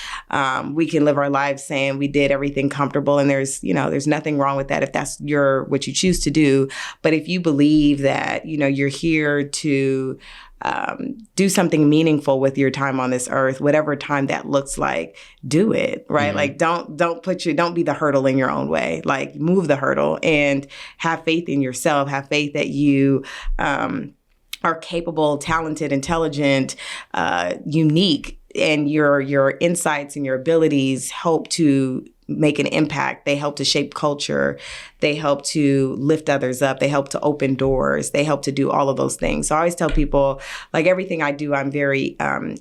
We can live our lives saying we did everything comfortable, and there's nothing wrong with that if that's what you choose to do. But if you believe that, you're here to do something meaningful with your time on this earth, whatever time that looks like, do it, right? Like don't be the hurdle in your own way. Like move the hurdle and have faith in yourself, have faith that you are capable, talented, intelligent, unique, and your insights and your abilities help to make an impact. They help to shape culture. They help to lift others up. They help to open doors. They help to do all of those things. So I always tell people, like everything I do, I'm very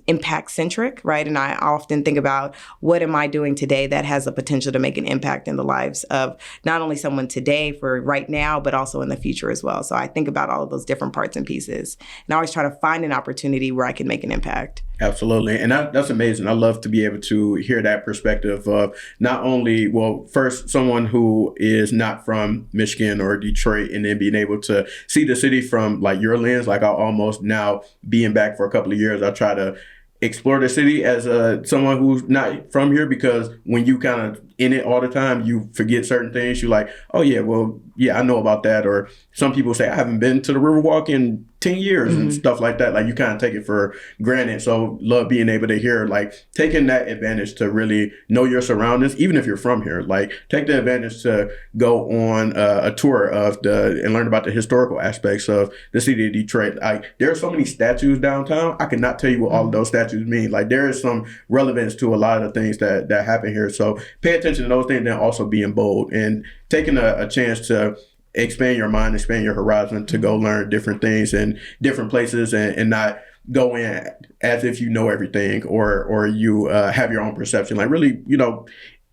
impact centric, right? And I often think about what am I doing today that has the potential to make an impact in the lives of not only someone today for right now, but also in the future as well. So I think about all of those different parts and pieces, and I always try to find an opportunity where I can make an impact. Absolutely. And that's amazing. I love to be able to hear that perspective of not only, well, first, someone who is not from Michigan or Detroit, and then being able to see the city from like your lens. Like I almost, now being back for a couple of years, I try to explore the city as someone who's not from here, because when you kind of in it all the time, you forget certain things. You're like, oh yeah, well, yeah, I know about that. Or some people say, I haven't been to the Riverwalk in 10 years and stuff like that. Like, you kind of take it for granted. So love being able to hear, like, taking that advantage to really know your surroundings, even if you're from here. Like, take the advantage to go on a tour and learn about the historical aspects of the city of Detroit. Like, there are so many statues downtown. I cannot tell you what all of those statues mean. Like, there is some relevance to a lot of the things that happen here. So pay attention to those things, and also being bold and taking a chance to expand your mind, expand your horizon, to go learn different things in different places, and not go in as if you know everything, or you have your own perception. Like, really,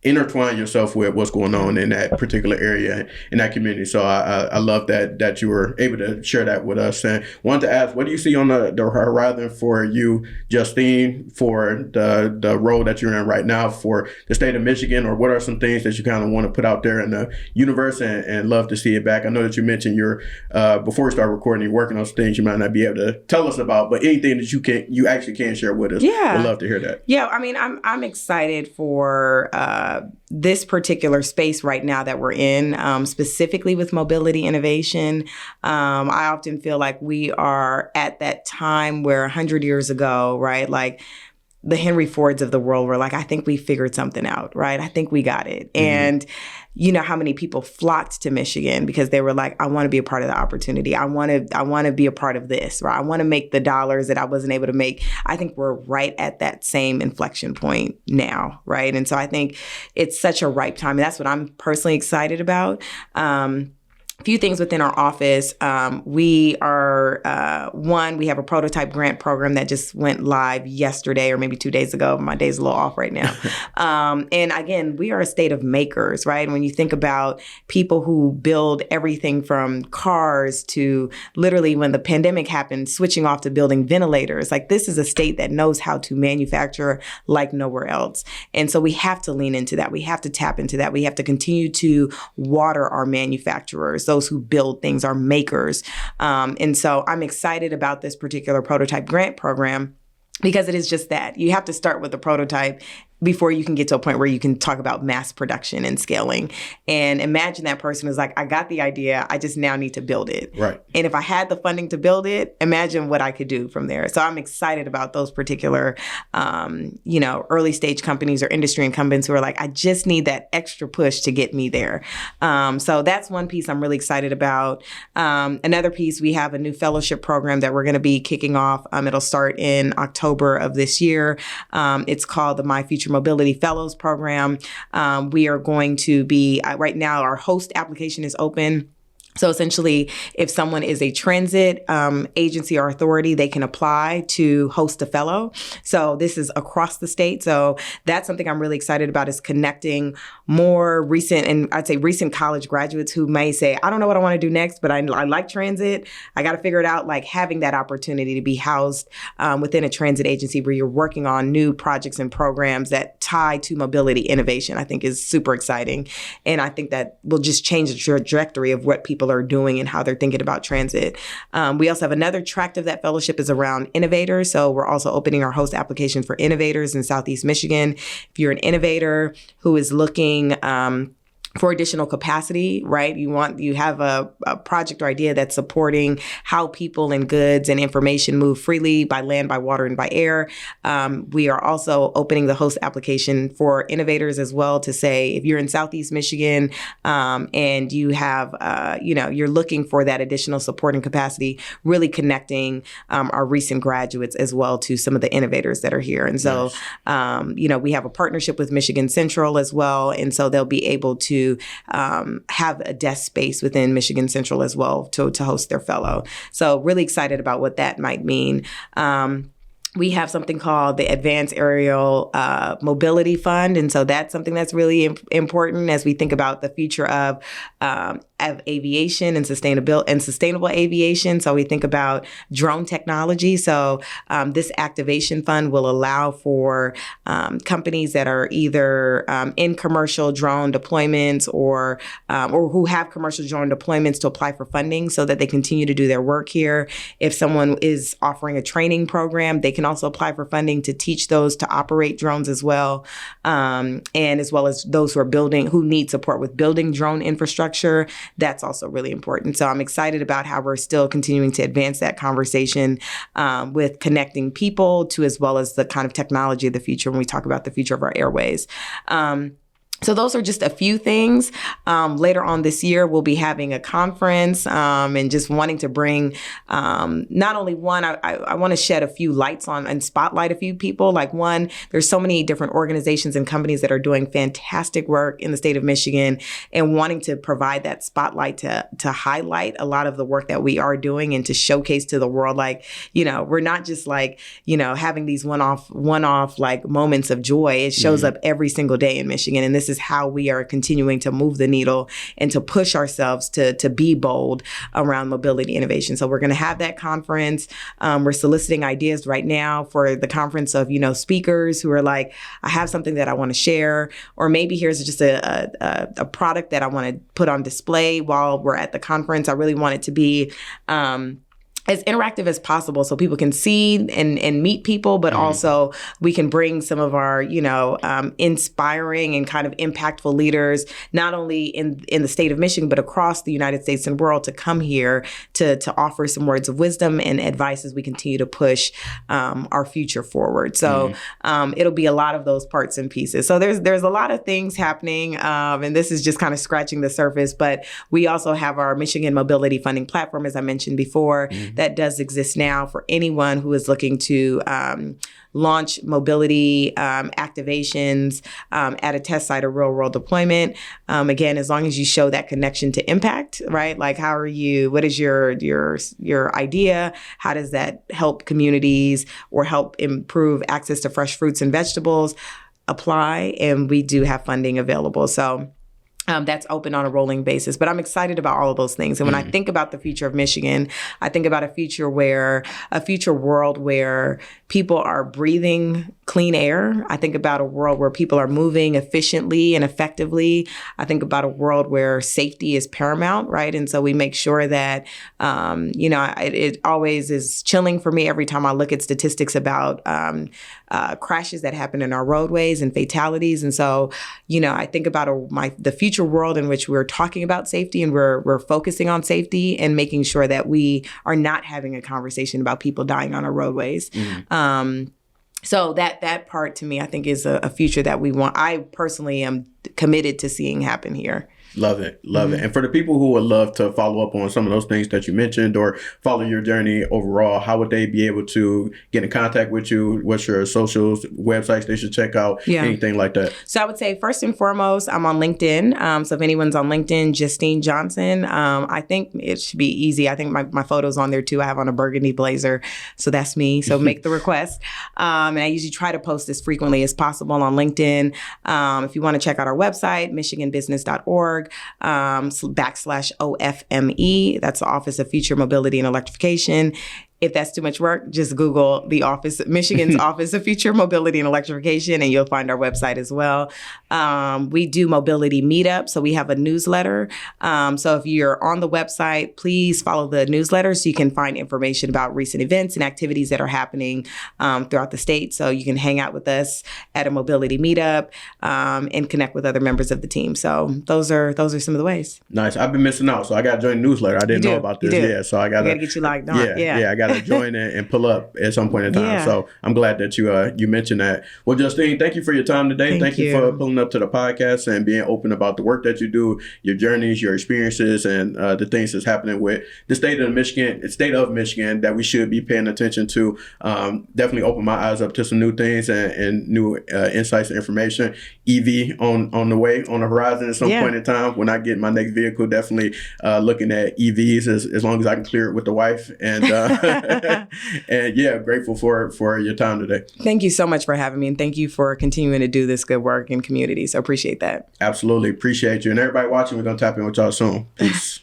intertwine yourself with what's going on in that particular area, in that community. So I love that you were able to share that with us. And wanted to ask, what do you see on the horizon for you, Justine, for the role that you're in right now for the state of Michigan? Or what are some things that you kind of want to put out there in the universe, and love to see it back? I know that you mentioned you're before we start recording, you're working on some things you might not be able to tell us about, but anything that you actually can share with us. Yeah, we'd love to hear that. Yeah, I mean, I'm excited for this particular space right now that we're in, specifically with mobility innovation. I often feel like we are at that time where 100 years ago, right? Like, the Henry Fords of the world were like, I think we figured something out, right? I think we got it. And you know how many people flocked to Michigan because they were like, I want to be a part of the opportunity. I want to be a part of this, right? I want to make the dollars that I wasn't able to make. I think we're right at that same inflection point now, right? And so I think it's such a ripe time. And that's what I'm personally excited about. A few things within our office. We are, we have a prototype grant program that just went live yesterday or maybe 2 days ago. My day's a little off right now. And again, we are a state of makers, right? When you think about people who build everything from cars to literally, when the pandemic happened, switching off to building ventilators. Like, this is a state that knows how to manufacture like nowhere else. And so we have to lean into that. We have to tap into that. We have to continue to water our manufacturers, those who build things, are makers. And so I'm excited about this particular prototype grant program, because it is just that. You have to start with a prototype before you can get to a point where you can talk about mass production and scaling. And imagine that person is like, I got the idea, I just now need to build it. Right. And if I had the funding to build it, imagine what I could do from there. So I'm excited about those particular, early stage companies or industry incumbents who are like, I just need that extra push to get me there. So that's one piece I'm really excited about. Another piece, we have a new fellowship program that we're going to be kicking off. It'll start in October of this year. It's called the My Future Mobility Fellows Program. We are going to be, right now, our host application is open. So essentially, if someone is a transit agency or authority, they can apply to host a fellow. So this is across the state. So that's something I'm really excited about, is connecting more recent, and I'd say recent college graduates who may say, I don't know what I want to do next, but I like transit. I got to figure it out. Like, having that opportunity to be housed within a transit agency where you're working on new projects and programs that tie to mobility innovation, I think is super exciting. And I think that will just change the trajectory of what people are doing and how they're thinking about transit. We also have another tract of that fellowship is around innovators. So we're also opening our host application for innovators in Southeast Michigan. If you're an innovator who is looking for additional capacity, right? You have a project or idea that's supporting how people and goods and information move freely by land, by water, and by air. We are also opening the host application for innovators as well, to say, if you're in Southeast Michigan and you have, you're looking for that additional support and capacity, really connecting our recent graduates as well to some of the innovators that are here. And so, we have a partnership with Michigan Central as well. And so they'll be able to have a desk space within Michigan Central as well to host their fellow. So really excited about what that might mean. We have something called the Advanced Aerial Mobility Fund. And so that's something that's really important as we think about the future of aviation and sustainable aviation. So we think about drone technology. So this activation fund will allow for companies that are either in commercial drone deployments or who have commercial drone deployments to apply for funding so that they continue to do their work here. If someone is offering a training program, they can also apply for funding to teach those to operate drones as well. And as well as those who need support with building drone infrastructure. That's also really important. So I'm excited about how we're still continuing to advance that conversation with connecting people to as well as the kind of technology of the future when we talk about the future of our airways. So those are just a few things. Later on this year, we'll be having a conference and just wanting to bring not only one, I want to shed a few lights on and spotlight a few people. Like one, there's so many different organizations and companies that are doing fantastic work in the state of Michigan and wanting to provide that spotlight to highlight a lot of the work that we are doing and to showcase to the world, like, we're not just like, having these one-off like moments of joy. It shows up every single day in Michigan. And this is how we are continuing to move the needle and to push ourselves to be bold around mobility innovation. So we're going to have that conference. We're soliciting ideas right now for the conference of, speakers who are like, I have something that I want to share, or maybe here's just a product that I want to put on display while we're at the conference. I really want it to be as interactive as possible so people can see and meet people, but also we can bring some of our, inspiring and kind of impactful leaders, not only in the state of Michigan, but across the United States and world to come here to offer some words of wisdom and advice as we continue to push our future forward. So it'll be a lot of those parts and pieces. So there's a lot of things happening, and this is just kind of scratching the surface, but we also have our Michigan Mobility Funding Platform, as I mentioned before, that does exist now for anyone who is looking to launch mobility activations at a test site or real world deployment. Again, as long as you show that connection to impact, right? Like, what is your idea? How does that help communities or help improve access to fresh fruits and vegetables? Apply, and we do have funding available. So that's open on a rolling basis. But I'm excited about all of those things. And when I think about the future of Michigan, I think about a future world where people are breathing clean air. I think about a world where people are moving efficiently and effectively. I think about a world where safety is paramount, right? And so we make sure that, it always is chilling for me every time I look at statistics about crashes that happen in our roadways and fatalities. And so, I think about the future world in which we're talking about safety and we're focusing on safety and making sure that we are not having a conversation about people dying on our roadways. So that part to me, I think, is a future that we want. I personally am committed to seeing happen here. Love it. And for the people who would love to follow up on some of those things that you mentioned or follow your journey overall, how would they be able to get in contact with you? What's your socials, websites they should check out, anything like that? So I would say first and foremost, I'm on LinkedIn. So if anyone's on LinkedIn, Justine Johnson, I think it should be easy. I think my photo's on there too. I have on a burgundy blazer. So that's me. So make the request. And I usually try to post as frequently as possible on LinkedIn. If you want to check out our website, michiganbusiness.org. /OFME. That's the Office of Future Mobility and Electrification. If that's too much work, just Google Michigan's Office of Future Mobility and Electrification, and you'll find our website as well. We do mobility meetups, so we have a newsletter. So if you're on the website, please follow the newsletter so you can find information about recent events and activities that are happening throughout the state. So you can hang out with us at a mobility meetup and connect with other members of the team. So those are some of the ways. Nice. I've been missing out, so I got to join the newsletter. I didn't know about this. Yeah, so I got to get you logged on. Yeah, I got to join and pull up at some point in time. Yeah. So I'm glad that you mentioned that. Well, Justine, thank you for your time today. Thank you for pulling up to the podcast and being open about the work that you do, your journeys, your experiences, and the things that's happening with the state of Michigan that we should be paying attention to. Definitely open my eyes up to some new things and new insights and information. EV on the way, on the horizon at some point in time. When I get my next vehicle, definitely looking at EVs as long as I can clear it with the wife. And and grateful for your time today. Thank you so much for having me, and thank you for continuing to do this good work in community. So appreciate that. Absolutely. Appreciate you. And everybody watching, we're going to tap in with y'all soon. Peace.